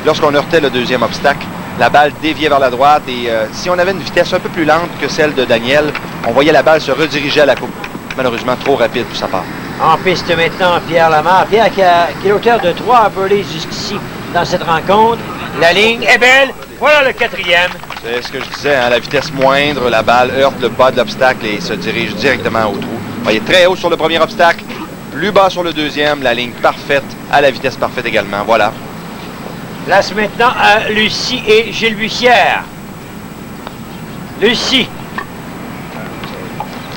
lorsqu'on heurtait le 2e obstacle, la balle déviait vers la droite et si on avait une vitesse un peu plus lente que celle de Daniel, on voyait la balle se rediriger à la coupe. Malheureusement, trop rapide pour sa part. En piste maintenant, Pierre Lamarre. Pierre qui est l'auteur de 3 birdies jusqu'ici dans cette rencontre. La ligne est belle. Voilà le 4e. C'est ce que je disais, hein, la vitesse moindre, la balle heurte le bas de l'obstacle et se dirige directement au trou. On est très haut sur le premier obstacle, plus bas sur le 2e, la ligne parfaite, à la vitesse parfaite également. Voilà. Place maintenant à Lucie et Gilles Bussière. Lucie.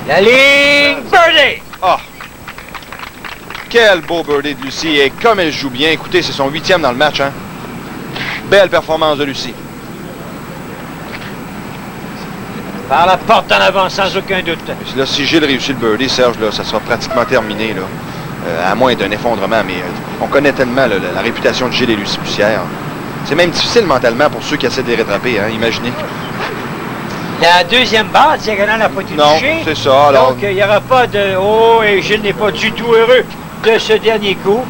La ligne birdie. Oh! Quel beau birdie de Lucie et comme elle joue bien. Écoutez, c'est son 8e dans le match. Hein? Belle performance de Lucie. Par la porte en avant, sans aucun doute. Là, si Gilles réussit le birdie, Serge, là, ça sera pratiquement terminé. Là. À moins d'un effondrement, mais on connaît tellement là, la réputation de Gilles et Lucie Bussière. C'est même difficile mentalement pour ceux qui essaient de les rattraper, hein, imaginez. La 2e balle, diagonale n'a pas été Non, touchée. c'est ça. Alors... Donc, il n'y aura pas de... Oh, et Gilles n'est pas du tout heureux de ce dernier coup.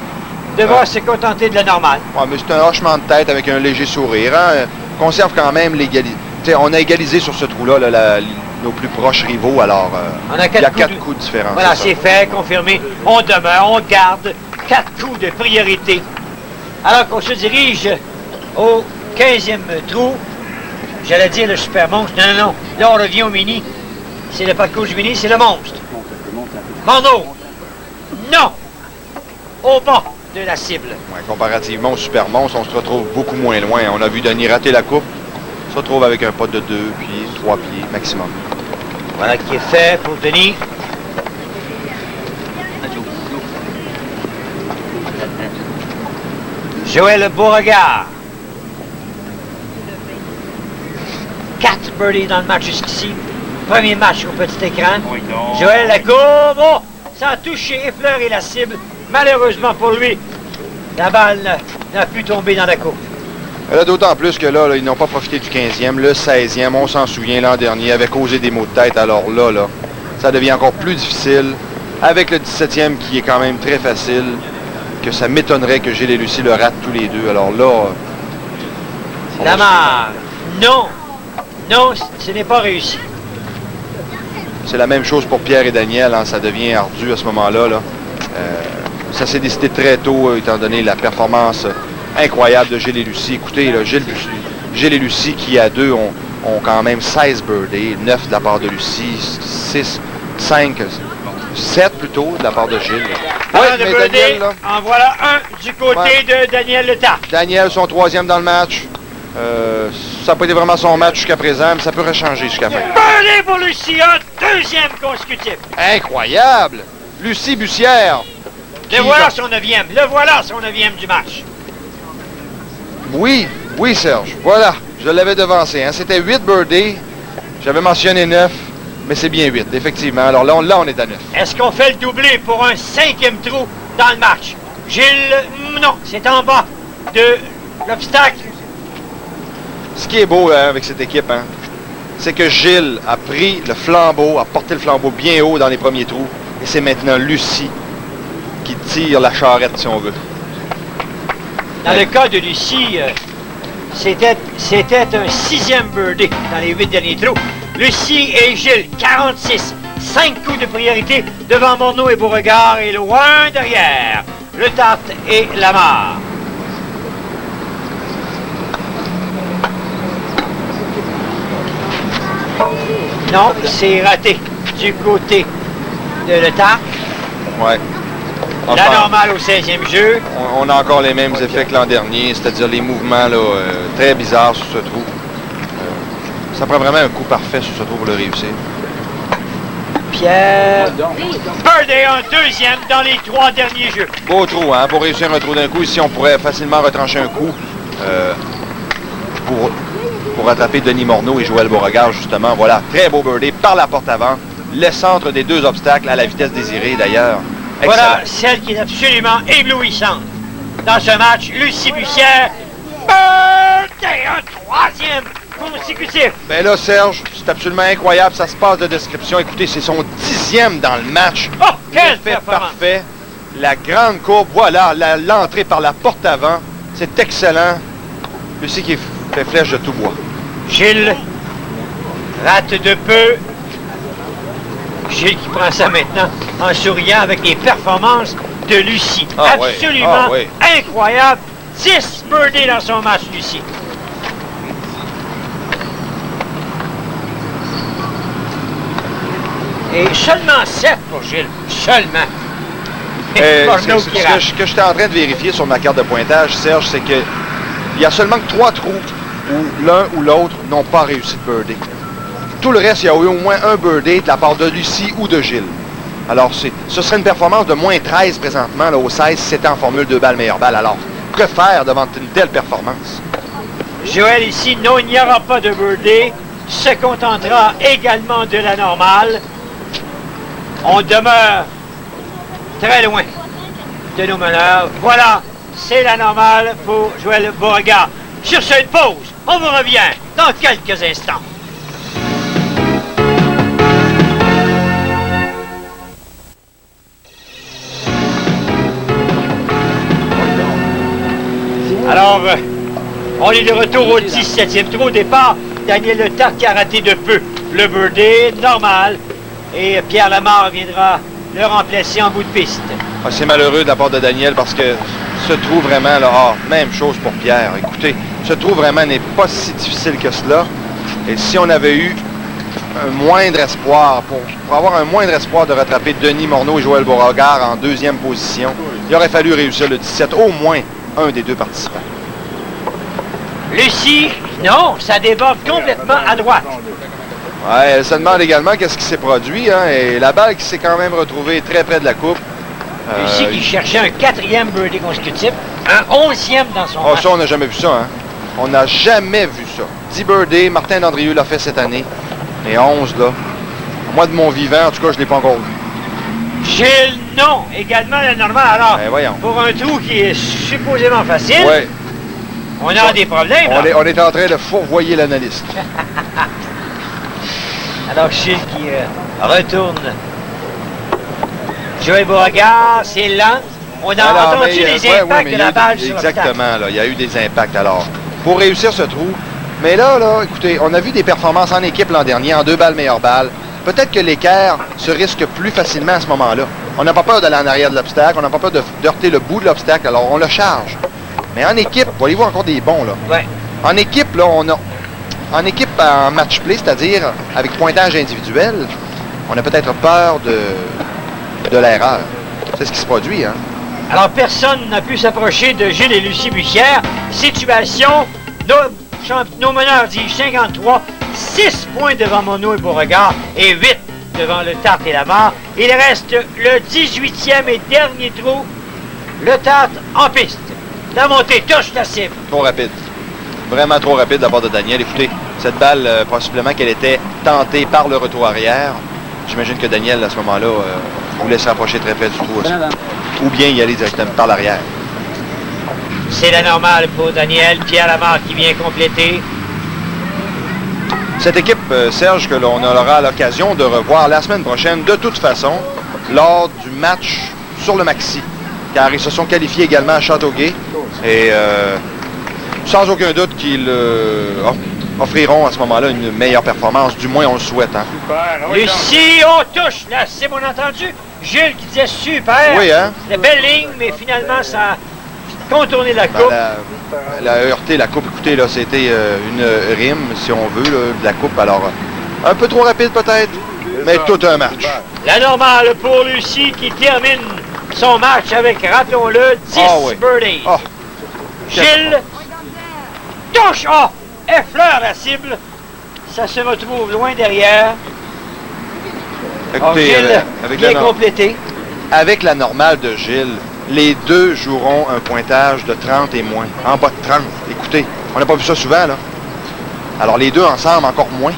Devra se contenter de la normale. Ouais, mais c'est un hochement de tête avec un léger sourire. Hein. Conserve quand même l'égalité. On a égalisé sur ce trou-là nos plus proches rivaux, alors on a il y a 4 coups différents. Voilà, c'est fait, confirmé. On demeure, on garde 4 coups de priorité. Alors qu'on se dirige au 15e trou, j'allais dire le super monstre. Non, non, non. Là, on revient au mini. C'est le parcours du mini, c'est le monstre. Morneau. Non. Au bas de la cible. Ouais, comparativement au super monstre, on se retrouve beaucoup moins loin. On a vu Denis rater la coupe. On se retrouve avec un pot de 2 pieds, 3 pieds maximum. Voilà qui est fait pour Denis. Joël Beauregard. 4 birdies dans le match jusqu'ici. Premier match au petit écran. Joël la courbe. Oh, ça a touché, effleuré la cible. Malheureusement pour lui, la balle n'a pu tomber dans la courbe. D'autant plus que là, ils n'ont pas profité du 15e. Le 16e, on s'en souvient, l'an dernier, avait causé des maux de tête. Alors là, ça devient encore plus difficile. Avec le 17e qui est quand même très facile, que ça m'étonnerait que Gilles et Lucie le ratent tous les deux. Alors là... Lamarre, non. Non, ce n'est pas réussi. C'est la même chose pour Pierre et Daniel. Hein, ça devient ardu à ce moment-là. Là. Ça s'est décidé très tôt, étant donné la performance incroyable de Gilles et Lucie. Écoutez, là, Gilles et Lucie, qui à deux ont quand même 16 birdies, 9 de la part de Lucie, 6, 5, 7 plutôt de la part de Gilles. Ouais, mais Daniel, là, en voilà un du côté de Daniel Letarte. Daniel, son 3e dans le match. Ça n'a pas été vraiment son match jusqu'à présent, mais ça peut changer jusqu'à la fin. Birdie pour Lucie, un 2e consécutif. Incroyable! Lucie Bussière. Le voilà son 9e. Le voilà son 9e du match. Oui, Serge. Voilà, je l'avais devancé. Hein. C'était 8 birdies. J'avais mentionné 9, mais c'est bien 8, effectivement. Alors là, on est à 9. Est-ce qu'on fait le doublé pour un 5e trou dans le match? Gilles, non, c'est en bas de l'obstacle. Ce qui est beau hein, avec cette équipe, hein, c'est que Gilles a pris le flambeau, a porté le flambeau bien haut dans les premiers trous. Et c'est maintenant Lucie qui tire la charrette, si on veut. Dans le cas de Lucie, c'était un 6e birdie dans les 8 derniers trous. Lucie et Gilles, 46. 5 coups de priorité devant Morneau et Beauregard et loin derrière, Letarte et Lamarre. Non, c'est raté du côté de Letarte. Ouais. La normale au 16e jeu. On a encore les mêmes effets que l'an dernier, c'est-à-dire les mouvements là, très bizarres sur ce trou. Ça prend vraiment un coup parfait sur ce trou pour le réussir. Pierre. Birdie en deuxième dans les 3 derniers jeux. Beau trou, hein? Pour réussir un trou d'un coup, ici, on pourrait facilement retrancher un coup pour rattraper Denis Morneau et Joël Beauregard, justement. Voilà, très beau birdie par la porte avant. Le centre des 2 obstacles à la vitesse désirée, d'ailleurs. Voilà celle qui est absolument éblouissante. Dans ce match, Lucie Bussière, birdie, un 3e consécutif. Ben là, Serge, c'est absolument incroyable. Ça se passe de description. Écoutez, c'est son 10e dans le match. Oh, quel fait performance! parfait. La grande courbe, voilà, l'entrée par la porte avant. C'est excellent. Lucie qui fait flèche de tout bois. Gilles rate de peu. Gilles qui prend ça maintenant en souriant avec les performances de Lucie. Absolument incroyable. 10 birdies dans son match, Lucie. Et seulement 7 pour Gilles. Seulement. Ce que j'étais en train de vérifier sur ma carte de pointage, Serge, c'est que il y a seulement que 3 trous où l'un ou l'autre n'ont pas réussi de birdie. Tout le reste, il y a eu au moins un birdie de la part de Lucie ou de Gilles. Alors, ce serait une performance de moins 13 présentement, là, au 16, si c'était en formule 2 balles, meilleure balle. Alors, que faire devant une telle performance? Joël, ici, non, il n'y aura pas de birdie. Se contentera également de la normale. On demeure très loin de nos meneurs. Voilà, c'est la normale pour Joël Beauregard. Sur cette pause, on vous revient dans quelques instants. Alors, on est de retour au 17e trou. Au départ, Daniel Letarte qui a raté de peu le birdie, normal. Et Pierre Lamarre viendra le remplacer en bout de piste. Ah, c'est malheureux de la part de Daniel parce que ce trou vraiment, là, même chose pour Pierre. Écoutez, ce trou vraiment n'est pas si difficile que cela. Et si on avait eu un moindre espoir, pour avoir un moindre espoir de rattraper Denis Morneau et Joël Beauregard en 2e position, il aurait fallu réussir le 17, au moins un des 2 participants. Lucie, non, ça déborde complètement à droite. Ouais, elle se demande également qu'est-ce qui s'est produit, hein, et la balle qui s'est quand même retrouvée très près de la coupe. Lucie qui cherchait un 4e birdie consécutif, un 11e dans son match. Ça, on n'a jamais vu ça, hein. On n'a jamais vu ça. 10 birdies, Martin Dandrieux l'a fait cette année. Et 11, là. Moi, de mon vivant, en tout cas, je ne l'ai pas encore vu. Gilles, non, également la normale. Alors, voyons. Pour un trou qui est supposément facile, on a des problèmes. On est en train de fourvoyer l'analyste. Alors, Gilles qui retourne. Joël Beauregard, c'est lent. On a entendu les impacts de la balle sur l'obstacle. Exactement, là, il y a eu des impacts. Alors, pour réussir ce trou, mais là, écoutez, on a vu des performances en équipe l'an dernier, en 2 balles, meilleure balle. Peut-être que l'équerre se risque plus facilement à ce moment-là. On n'a pas peur d'aller en arrière de l'obstacle, on n'a pas peur de heurter le bout de l'obstacle, alors on le charge. Mais en équipe, voyez-vous encore des bons, là. Ouais. En équipe, là, en équipe en match play, c'est-à-dire avec pointage individuel, on a peut-être peur de l'erreur. C'est ce qui se produit, hein. Alors, personne n'a pu s'approcher de Gilles et Lucie Bussière. Situation, nos meneurs disent 53, 6 points devant Morneau et Beauregard et 8 devant Letarte et Lamarre. Il reste le 18e et dernier trou. Letarte en piste. La montée touche la cible. Trop rapide. Vraiment trop rapide de la part de Daniel. Écoutez, cette balle, possiblement qu'elle était tentée par le retour arrière. J'imagine que Daniel, à ce moment-là, voulait se rapprocher très près du trou aussi. Ou bien y aller directement par l'arrière. C'est la normale pour Daniel. Pierre Lamarre qui vient compléter. Cette équipe, Serge, que l'on aura l'occasion de revoir la semaine prochaine, de toute façon, lors du match sur le Maxi. Car ils se sont qualifiés également à Châteauguay. Et sans aucun doute qu'ils offriront à ce moment-là une meilleure performance. Du moins, on le souhaite. Hein. Lucie, on touche la cible, on a entendu. Gilles qui disait super. Oui, hein? La belle ligne, mais finalement, ça a contourné la coupe. Elle a heurté la coupe. Écoutez, là, c'était une rime, si on veut, là, de la coupe. Alors, un peu trop rapide peut-être, mais tout un match. La normale pour Lucie qui termine son match avec, rappelons-le, 10 birdies. Gilles touche, effleure la cible. Ça se retrouve loin derrière. Écoutez, Gilles, avec bien la complété. Avec la normale de Gilles, les deux joueront un pointage de 30 et moins. En bas de 30. Écoutez, on n'a pas vu ça souvent, là. Alors, les deux ensemble, encore moins.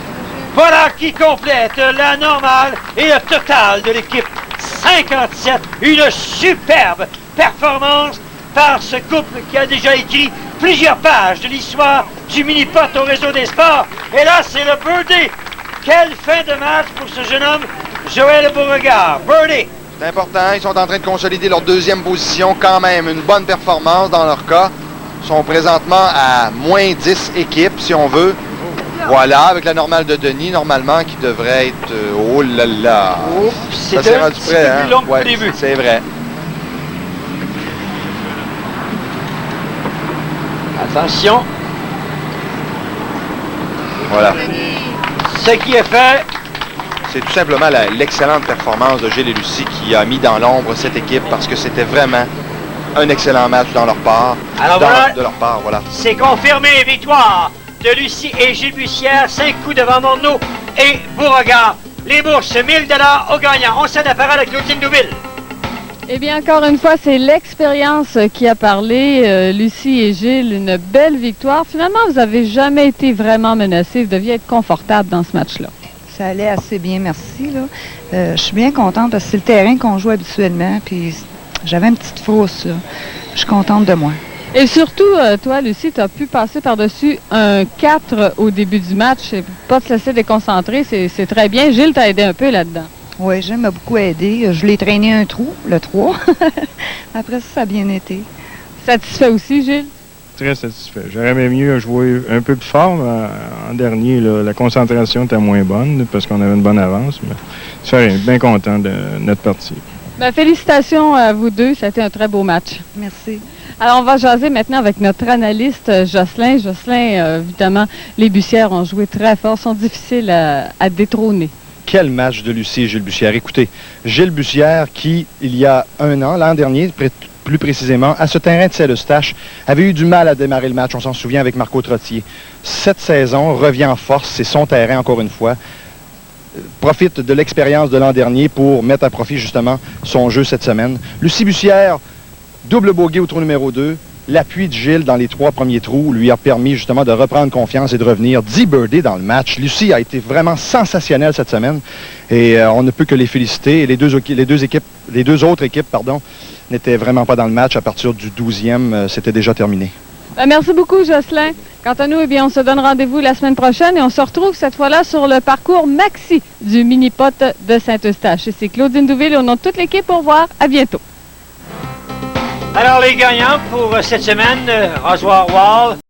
Voilà qui complète la normale et le total de l'équipe 57. Une superbe performance par ce couple qui a déjà écrit plusieurs pages de l'histoire du mini-pot au réseau des sports. Et là, c'est le birdie. Quelle fin de match pour ce jeune homme, Joël Beauregard. Birdie. C'est important, ils sont en train de consolider leur deuxième position, quand même. Une bonne performance dans leur cas. Ils sont présentement à moins 10 équipes, si on veut. Voilà, avec la normale de Denis, normalement, qui devrait être... oh là là! C'est Ça s'est un rendu petit près, peu hein? plus long que Ouais, le début. c'est vrai. Attention, Voilà. ce qui est fait. C'est tout simplement l'excellente performance de Gilles et Lucie qui a mis dans l'ombre cette équipe parce que c'était vraiment un excellent match dans leur part. Alors voilà. De leur part, voilà. C'est confirmé, victoire de Lucie et Gilles Bussière, 5 coups devant Morneau et Beauregard. Les bourses, 1000 $ aux gagnants. On cède la parole à Claudine Douville. Eh bien, encore une fois, c'est l'expérience qui a parlé. Lucie et Gilles, une belle victoire. Finalement, vous n'avez jamais été vraiment menacés. Vous deviez être confortable dans ce match-là. Ça allait assez bien, merci. Là. Je suis bien contente parce que c'est le terrain qu'on joue habituellement. Puis j'avais une petite fausse. Là. Je suis contente de moi. Et surtout, toi, Lucie, tu as pu passer par-dessus un 4 au début du match et pas te laisser déconcentrer. C'est très bien. Gilles t'a aidé un peu là-dedans. Oui, Gilles m'a beaucoup aidé. Je l'ai traîné un trou, le 3. Après ça, ça a bien été. Satisfait aussi, Gilles? Très satisfait. J'aurais aimé mieux jouer un peu plus fort, mais en dernier, là, la concentration était moins bonne parce qu'on avait une bonne avance. Mais je suis bien content de notre partie. Ben, félicitations à vous deux. Ça a été un très beau match. Merci. Alors, on va jaser maintenant avec notre analyste Jocelyn. Jocelyn, évidemment, les Bussières ont joué très fort, sont difficiles à détrôner. Quel match de Lucie et Gilles Bussière. Écoutez, Gilles Bussière qui, il y a un an, l'an dernier, plus précisément, à ce terrain de Saint-Eustache, avait eu du mal à démarrer le match, on s'en souvient, avec Marco Trottier. Cette saison revient en force, c'est son terrain encore une fois. Profite de l'expérience de l'an dernier pour mettre à profit justement son jeu cette semaine. Lucie Bussière, double bogey au trou numéro 2. L'appui de Gilles dans les 3 premiers trous lui a permis justement de reprendre confiance et de revenir 10 birdies dans le match. Lucie a été vraiment sensationnelle cette semaine et on ne peut que les féliciter. Et les deux autres équipes, n'étaient vraiment pas dans le match. À partir du 12e, c'était déjà terminé. Ben, merci beaucoup, Jocelyn. Quant à nous, eh bien, on se donne rendez-vous la semaine prochaine et on se retrouve cette fois-là sur le parcours maxi du mini-pot de Saint-Eustache. Et c'est Claudine Douville au nom de toute l'équipe. Au revoir. À bientôt. Alors, les gagnants pour cette semaine, Rasoir Wall.